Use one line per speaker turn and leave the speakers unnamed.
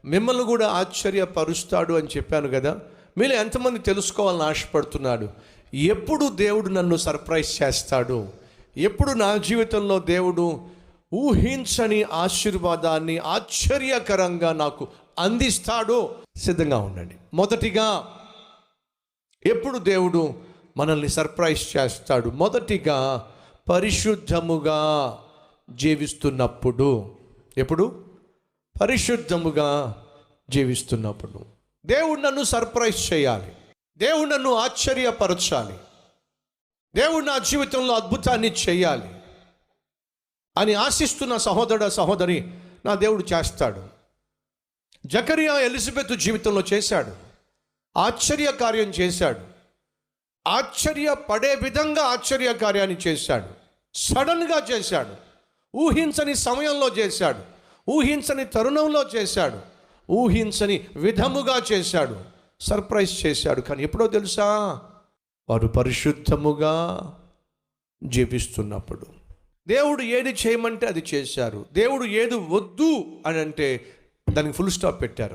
మిమ్మల్ని కూడా ఆశ్చర్యపరుస్తాడు అని చెప్పాను కదా. మీరు ఎంతమంది తెలుసుకోవాలని ఆశపడుతున్నాడు, ఎప్పుడు దేవుడు నన్ను సర్ప్రైజ్ చేస్తాడు, ఎప్పుడు నా జీవితంలో దేవుడు ఊహించని ఆశీర్వాదాన్ని ఆశ్చర్యకరంగా నాకు అందిస్తాడో సిద్ధంగా ఉండండి. మొదటిగా ఎప్పుడు దేవుడు మనల్ని సర్ప్రైజ్ చేస్తాడు? మొదటిగా పరిశుద్ధముగా జీవిస్తున్నప్పుడు. ఎప్పుడు? పరిశుద్ధముగా జీవిస్తున్నప్పుడు. దేవుడు నన్ను సర్ప్రైజ్ చేయాలి, దేవుడు నన్ను ఆశ్చర్యపరచాలి, దేవుడు నా జీవితంలో అద్భుతాన్ని చేయాలి అని ఆశిస్తున్న సహోదరుడు సహోదరి, నా దేవుడు చేస్తాడు. జకరియా ఎలిజబెత్ జీవితంలో చేశాడు, ఆశ్చర్య కార్యం చేశాడు, ఆశ్చర్యపడే విధంగా ఆశ్చర్య కార్యాన్ని చేశాడు, సడన్గా చేశాడు, ఊహించని సమయంలో చేశాడు, ఊహించని తరుణంలో చేశాడు, ఊహించని విధముగా చేశాడు, సర్ప్రైజ్ చేశాడు. కానీ ఎప్పుడో తెలుసా? వారు పరిశుద్ధముగా జీవిస్తున్నప్పుడు. దేవుడు ఏది చేయమంటే అది చేశారు, దేవుడు ఏది వద్దు అని అంటే దానికి ఫుల్ స్టాప్ పెట్టారు.